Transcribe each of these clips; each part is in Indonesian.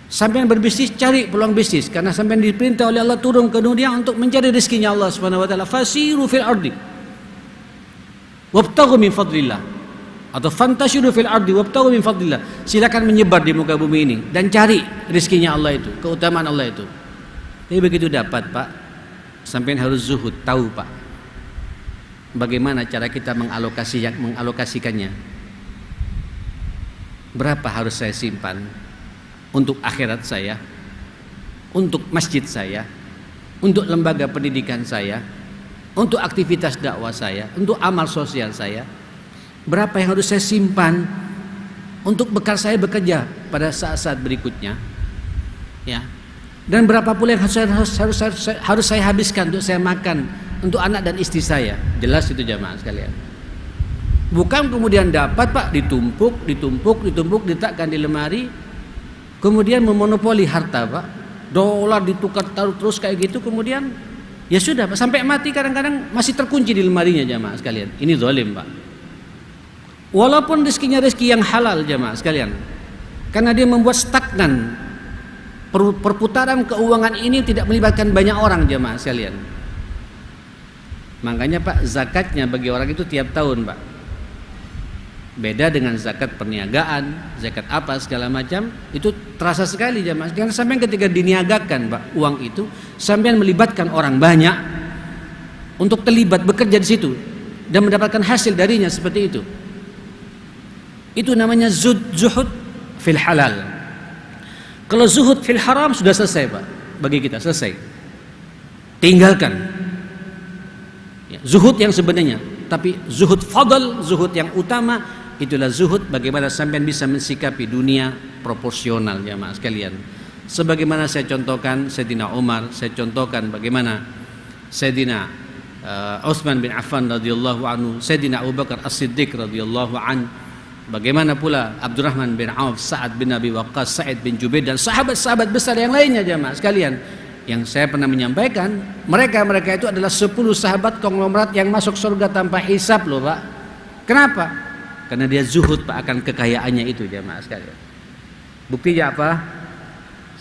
Sampean berbisnis, cari peluang bisnis, karena sampean diperintah oleh Allah turun ke dunia untuk mencari rezekinya Allah Subhanahu wa taala. Fasiru fil ardi wabtaghu min fadlillah, atau fantashiru fil ardi wabtaghu min fadlillah. Silakan menyebar di muka bumi ini dan cari rezekinya Allah itu, keutamaan Allah itu. Tapi begitu dapat, Pak, sampean harus zuhud, tahu, Pak, bagaimana cara kita mengalokasikannya. Berapa harus saya simpan untuk akhirat saya, untuk masjid saya, untuk lembaga pendidikan saya, untuk aktivitas dakwah saya, untuk amal sosial saya. Berapa yang harus saya simpan untuk bekal saya bekerja pada saat-saat berikutnya, ya. Dan berapa pula yang harus saya habiskan untuk saya makan, untuk anak dan istri saya. Jelas itu jamaah sekalian. Bukan kemudian dapat, Pak, ditumpuk, diletakkan di lemari, kemudian memonopoli harta, Pak. Dolar ditukar taruh terus kayak gitu, kemudian ya sudah, Pak, sampai mati kadang-kadang masih terkunci di lemarinya jamaah sekalian. Ini zalim, Pak. Walaupun rezekinya rezeki yang halal jamaah sekalian, karena dia membuat stagnan perputaran keuangan ini, tidak melibatkan banyak orang jamaah sekalian. Makanya, Pak, zakatnya bagi orang itu tiap tahun, Pak. Beda dengan zakat perniagaan, zakat apa segala macam, itu terasa sekali jamaah. Karena sampai ketika diniagakan, Pak, uang itu, sampai melibatkan orang banyak untuk terlibat bekerja di situ dan mendapatkan hasil darinya seperti itu. Itu namanya zuhud fil halal. Kalau zuhud fil haram sudah selesai, Pak, bagi kita selesai. Tinggalkan ya, zuhud yang sebenarnya, tapi zuhud fadl, zuhud yang utama. Itulah zuhud, bagaimana sampean bisa mensikapi dunia proporsional jamaah sekalian. Sebagaimana saya contohkan Sayyidina Umar, saya contohkan bagaimana Sayyidina Utsman bin Affan radhiyallahu anhu, Sayyidina Abu Bakar As-Siddiq radhiyallahu an, bagaimana pula Abdurrahman bin Auf, Sa'ad bin Abi Waqqas, Sa'id bin Jubair, dan sahabat-sahabat besar yang lainnya jamaah sekalian. Yang saya pernah menyampaikan, mereka itu adalah 10 sahabat konglomerat yang masuk surga tanpa hisab loh, Pak. Kenapa? Karena dia zuhud, Pak, akan kekayaannya itu jamaah sekalian. Buktinya apa?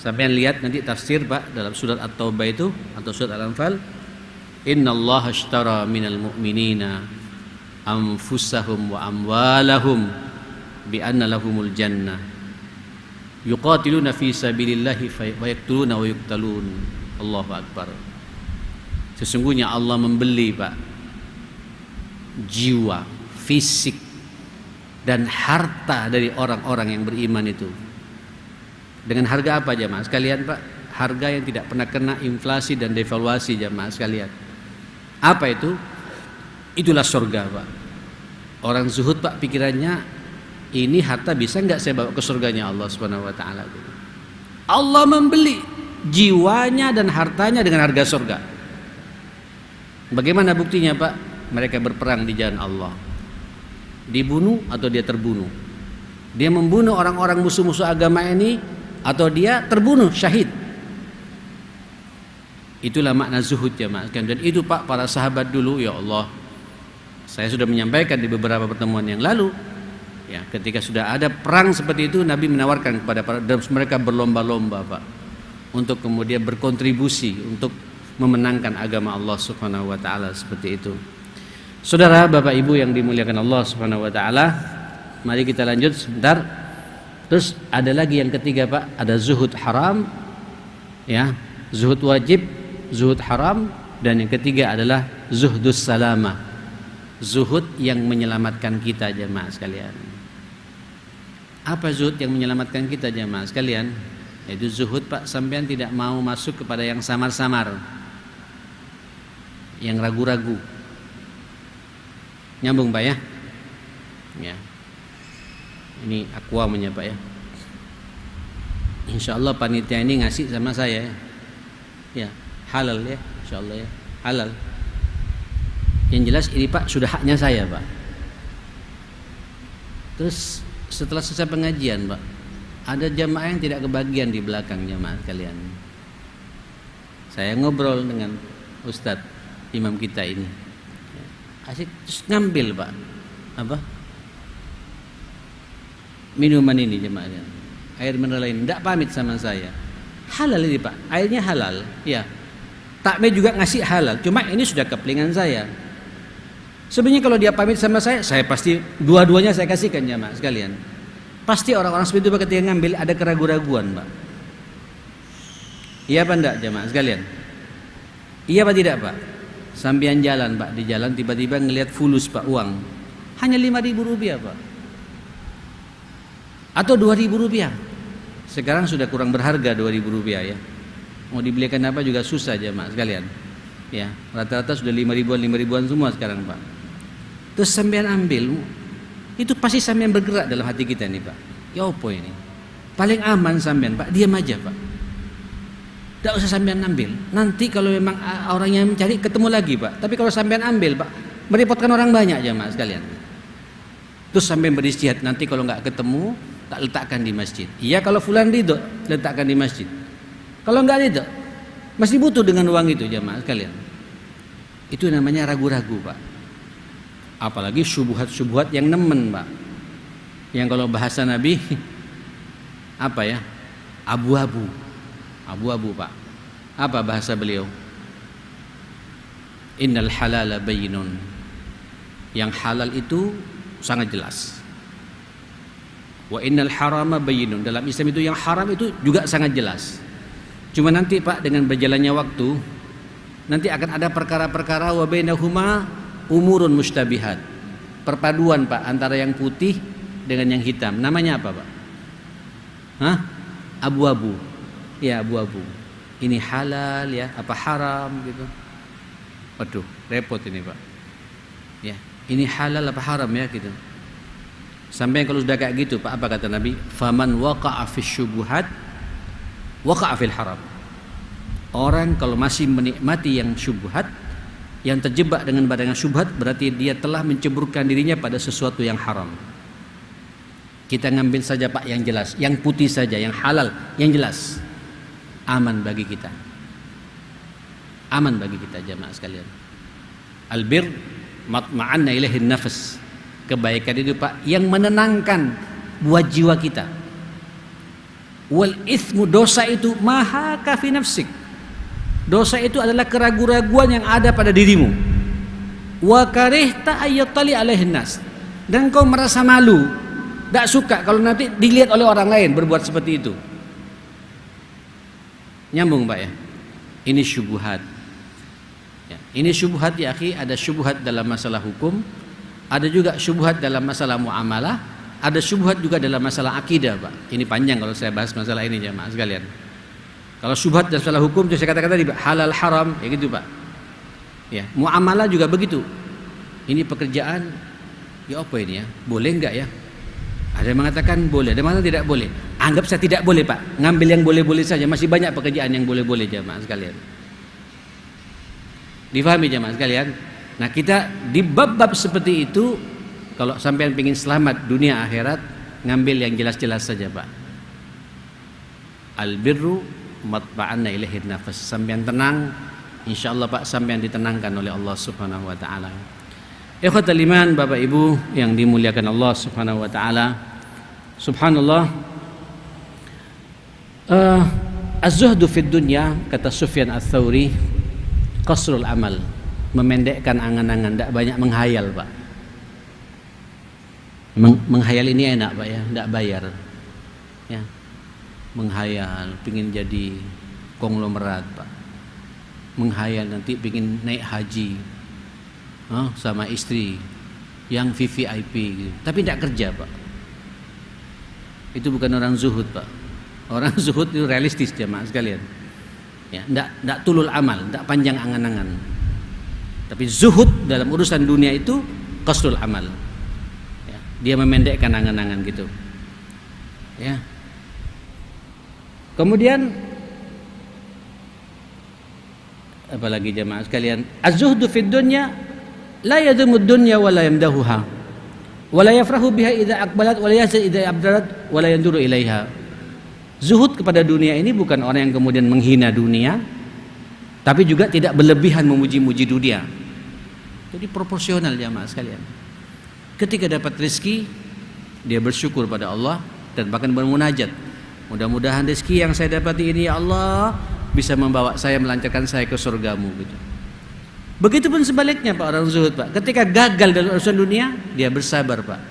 Sampai lihat nanti tafsir, Pak, dalam surat At-Taubah itu atau surat Al-Anfal, innallaha ashtara minal mu'minina anfusahum wa amwalahum bi anna lahumul jannah yuqatiluna fi sabilillahi wa yaqtuluna wa yuqtalun. Allahu akbar. Sesungguhnya Allah membeli, Pak, jiwa, fisik dan harta dari orang-orang yang beriman itu. Dengan harga apa jamaah sekalian, Pak? Harga yang tidak pernah kena inflasi dan devaluasi jamaah sekalian. Apa itu? Itulah surga, Pak. Orang zuhud, Pak, pikirannya, ini harta bisa nggak saya bawa ke surganya Allah Subhanahu wa taala. Allah membeli jiwanya dan hartanya dengan harga surga. Bagaimana buktinya, Pak? Mereka berperang di jalan Allah. Dibunuh atau dia terbunuh. Dia membunuh orang-orang musuh-musuh agama ini atau dia terbunuh syahid. Itulah makna zuhud jamaah. Dan itu, Pak, para sahabat dulu, ya Allah, saya sudah menyampaikan di beberapa pertemuan yang lalu ya, ketika sudah ada perang seperti itu, Nabi menawarkan kepada mereka berlomba-lomba, Pak, untuk kemudian berkontribusi untuk memenangkan agama Allah Subhanahu wa taala seperti itu. Saudara, Bapak Ibu yang dimuliakan Allah Subhanahu wa taala, mari kita lanjut sebentar. Terus ada lagi yang ketiga, Pak, ada zuhud haram ya, zuhud wajib, zuhud haram, dan yang ketiga adalah zuhdus salamah, zuhud yang menyelamatkan kita jemaah sekalian. Apa zuhud yang menyelamatkan kita jemaah sekalian? Yaitu zuhud, Pak, sampean tidak mau masuk kepada yang samar-samar, yang ragu-ragu. Nyambung, Pak, ya? Ya. Ini aqua menyapa, ya. Insya Allah panitia ini ngasih sama saya, ya. Ya, halal, ya, insya Allah, ya, halal. Yang jelas ini, Pak, sudah haknya saya, Pak. Terus setelah selesai pengajian, Pak, ada jamaah yang tidak kebagian di belakang jamaah kalian. Saya ngobrol dengan Ustadz imam kita ini, asik, terus ngambil, Pak, apa, minuman ini jemaah. air mineral ini, tidak pamit sama saya. Halal ini Pak, airnya halal. Ya, takmir juga ngasih halal. Cuma ini sudah kepelingan saya. Sebenarnya kalau dia pamit sama saya pasti dua-duanya saya kasihkan jamaah sekalian. Pasti orang-orang seperti itu Pak, ketika ngambil ada keraguan-raguan Pak. Iya apa enggak jamaah sekalian? Iya apa tidak Pak? Sambian jalan Pak, di jalan tiba-tiba ngelihat fulus Pak, uang hanya 5.000 rupiah Pak, atau 2.000 rupiah. Sekarang sudah kurang berharga 2.000 rupiah ya. Mau dibelikan apa juga susah jamaah sekalian. Ya, rata-rata sudah 5.000-an semua sekarang Pak. Terus sampean ambil, itu pasti sampean bergerak dalam hati kita nih Pak. Ya apa ini? Paling aman sampean Pak, diam aja Pak. Tidak usah sampean ambil. Nanti kalau memang orang yang mencari ketemu lagi Pak. Tapi kalau sampean ambil Pak, merepotkan orang banyak jamaah sekalian. Terus sampean beristihad, nanti kalau nggak ketemu tak letakkan di masjid. Iya kalau fulan ridho, letakkan di masjid. Kalau nggak ridho, masih butuh dengan uang itu jamaah sekalian. Itu namanya ragu-ragu Pak. Apalagi syubhat-syubhat yang nemen Pak. Yang kalau bahasa Nabi apa ya? Abu-abu. Abu-abu Pak. Apa bahasa beliau? Innal halala bayyinun. Yang halal itu sangat jelas. Wa innal harama bayyinun. Dalam Islam itu yang haram itu juga sangat jelas. Cuma nanti Pak, dengan berjalannya waktu, nanti akan ada perkara-perkara wa bainahuma umurun mustabihat. Perpaduan Pak antara yang putih dengan yang hitam. Namanya apa Pak? Hah? Abu-abu. Ya, abu-abu. Ini halal ya, apa haram gitu. Waduh, repot ini Pak. Ya, ini halal apa haram ya gitu. Sampai kalau sudah kayak gitu Pak, apa kata Nabi? Faman waqa'a fis syubuhat waqa'a fil haram. Orang kalau masih menikmati yang syubhat, yang terjebak dengan barang yang syubhat, berarti dia telah menceburkan dirinya pada sesuatu yang haram. Kita ngambil saja Pak yang jelas, yang putih saja, yang halal, yang jelas. Aman bagi kita. Aman bagi kita jamaah sekalian. Albir matma'anna ilaihi nafas. Kebaikan itu Pak yang menenangkan buat jiwa kita. Wal itsmu, dosa itu maha kafi nafsik. Dosa itu adalah keraguan-raguan yang ada pada dirimu. Wa karihta ayyatali alaihin nas. Dan kau merasa malu, tidak suka kalau nanti dilihat oleh orang lain berbuat seperti itu. Nyambung Pak ya. Ini syubhat. Ya, ini syubhat ya akhi, ada syubhat dalam masalah hukum, ada juga syubhat dalam masalah muamalah, ada syubhat juga dalam masalah akidah Pak. Ini panjang kalau saya bahas masalah ini jemaah sekalian. Kalau syubhat dalam masalah hukum itu saya katakan tadi Pak, halal haram ya gitu Pak. Ya, muamalah juga begitu. Ini pekerjaan ya apa ini ya? Boleh enggak ya? Ada yang mengatakan boleh, ada yang mengatakan tidak boleh. Anggap saya tidak boleh Pak, ngambil yang boleh-boleh saja. Masih banyak pekerjaan yang boleh-boleh jemaah sekalian. Difahami jemaah sekalian? Nah kita di bab-bab seperti itu, kalau sampai ingin selamat dunia akhirat, ngambil yang jelas-jelas saja Pak. Albirru matba'anna ilaihi nafas. Sampean tenang, insyaallah Pak, sampean ditenangkan oleh Allah Subhanahu wa taala. Ikhwatal iman, Bapak Ibu yang dimuliakan Allah Subhanahu wa taala. Subhanallah. Az-zuhdu fid dunya, kata Sufyan Ats-Tsauri, qasrul amal, memendekkan angan-angan, tidak banyak menghayal Pak. Menghayal ini enak Pak ya, tidak bayar ya. Menghayal pingin jadi konglomerat Pak, menghayal nanti pingin naik haji sama istri yang VVIP gitu. Tapi tidak kerja Pak. Itu bukan orang zuhud Pak. Orang zuhud itu realistis jemaah sekalian. Ya, tidak tulul amal, tidak panjang angan-angan. Tapi zuhud dalam urusan dunia itu qasrul amal. Ya, dia memendekkan angan-angan gitu. Ya. Kemudian apalagi jemaah sekalian, az-zuhdu fid dunya la yadhumud dunya wa la yamdahuha wa la yafrahu biha idza aqbalat wa la yahzan idza abdarat wa la yanduru ilaiha. Zuhud kepada dunia ini bukan orang yang kemudian menghina dunia, tapi juga tidak berlebihan memuji-muji dunia. Jadi proporsional jemaah sekalian. Ketika dapat rezeki, dia bersyukur pada Allah dan bahkan bermunajat. Mudah-mudahan rezeki yang saya dapati ini ya Allah bisa membawa saya, melancarkan saya ke surgamu gitu. Begitupun sebaliknya Pak, orang zuhud Pak, ketika gagal dalam urusan dunia dia bersabar Pak.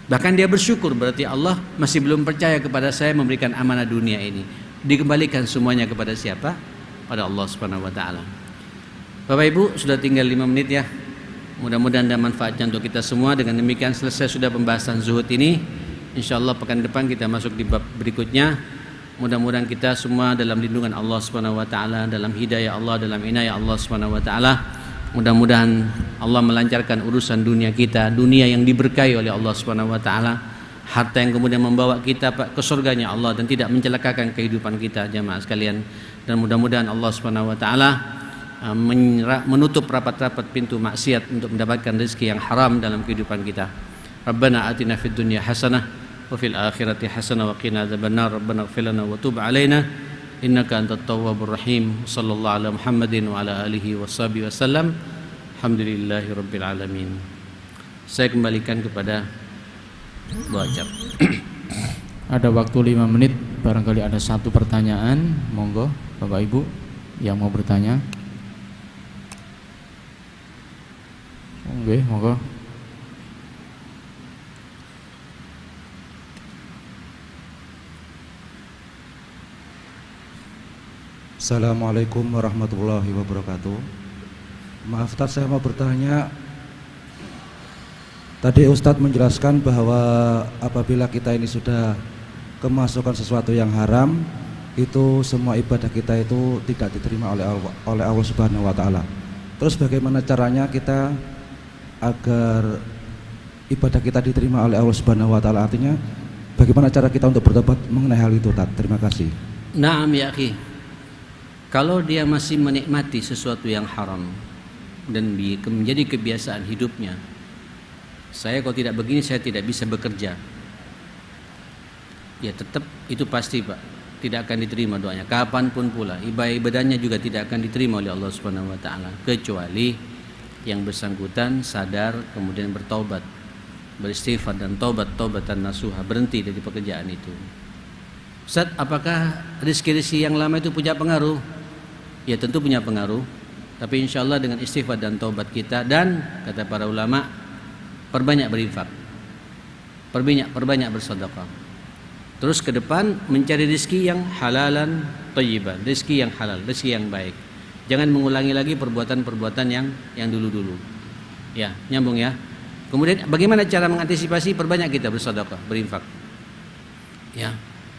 Bahkan dia bersyukur, berarti Allah masih belum percaya kepada saya memberikan amanah dunia ini. Dikembalikan semuanya kepada siapa? Pada Allah Subhanahu wa taala. Bapak Ibu, sudah tinggal 5 menit ya. Mudah-mudahan ada manfaatnya untuk kita semua. Dengan demikian selesai sudah pembahasan zuhud ini. Insyaallah pekan depan kita masuk di bab berikutnya. Mudah-mudahan kita semua dalam lindungan Allah Subhanahu wa taala, dalam hidayah Allah, dalam inayah Allah Subhanahu wa taala. Mudah-mudahan Allah melancarkan urusan dunia kita, dunia yang diberkahi oleh Allah Subhanahu wa taala, harta yang kemudian membawa kita Pak ke surganya Allah dan tidak mencelakakan kehidupan kita jamaah sekalian. Dan mudah-mudahan Allah Subhanahu wa taala menutup rapat-rapat pintu maksiat untuk mendapatkan rezeki yang haram dalam kehidupan kita. Rabbana atina fid dunya hasanah wa fil akhirati hasanah wa qina adzabannar. Rabbana ighfir lana wa tub 'alaina innaka antat tawwabur rahim. Sallallahu ala Muhammadin wa ala alihi washabihi wasallam. Alhamdulillahirabbil alamin. Saya kembalikan kepada Bu Acap. Ada waktu 5 menit, barangkali ada satu pertanyaan, monggo Bapak Ibu yang mau bertanya. Oke, monggo. Assalamualaikum warahmatullahi wabarakatuh. Maaf Ustaz, saya mau bertanya. Tadi Ustadz menjelaskan bahwa apabila kita ini sudah kemasukan sesuatu yang haram, itu semua ibadah kita itu tidak diterima oleh Allah Subhanahu wa taala. Terus bagaimana caranya kita agar ibadah kita diterima oleh Allah Subhanahu wa taala? Artinya bagaimana cara kita untuk bertobat mengenai hal itu, Ustaz? Terima kasih. Naam ya akhi. Kalau dia masih menikmati sesuatu yang haram dan menjadi kebiasaan hidupnya, saya kalau tidak begini saya tidak bisa bekerja, ya tetap itu pasti Pak tidak akan diterima doanya. Kapanpun pula ibadahnya juga tidak akan diterima oleh Allah Subhanahu wa taala, kecuali yang bersangkutan sadar kemudian bertaubat, beristighfar dan taubatan nasuha, berhenti dari pekerjaan itu. Ustaz, apakah rezeki-rezeki yang lama itu punya pengaruh? Ya tentu punya pengaruh, tapi insya Allah dengan istighfar dan taubat kita, dan kata para ulama, perbanyak berinfak, perbanyak bersedekah. Terus ke depan mencari rezeki yang halalan thayyiban, rezeki yang halal, rezeki yang baik. Jangan mengulangi lagi perbuatan-perbuatan yang dulu-dulu. Ya, nyambung ya. Kemudian bagaimana cara mengantisipasi? Perbanyak kita bersedekah, berinfak. Ya,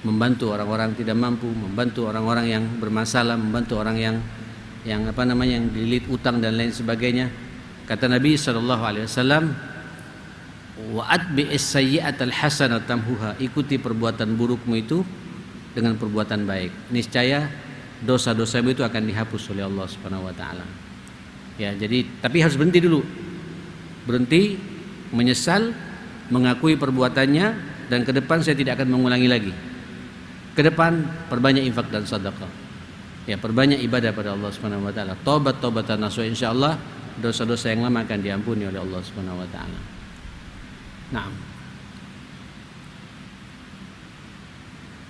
membantu orang-orang tidak mampu, membantu orang-orang yang bermasalah, membantu orang yang yang dililit utang dan lain sebagainya. Kata Nabi SAW, wa atbi'is sayyi'atal hasanah tamhuha, ikuti perbuatan burukmu itu dengan perbuatan baik, niscaya dosa-dosamu itu akan dihapus oleh Allah Subhanahu wa taala. Ya, jadi tapi harus berhenti dulu. Berhenti, menyesal, mengakui perbuatannya, dan ke depan saya tidak akan mengulangi lagi. Ke depan perbanyak infak dan sedekah. Ya, perbanyak ibadah pada Allah Subhanahu wa taala. Taubatan nasuha, insyaallah dosa-dosa yang lama akan diampuni oleh Allah Subhanahu wa taala. Naam.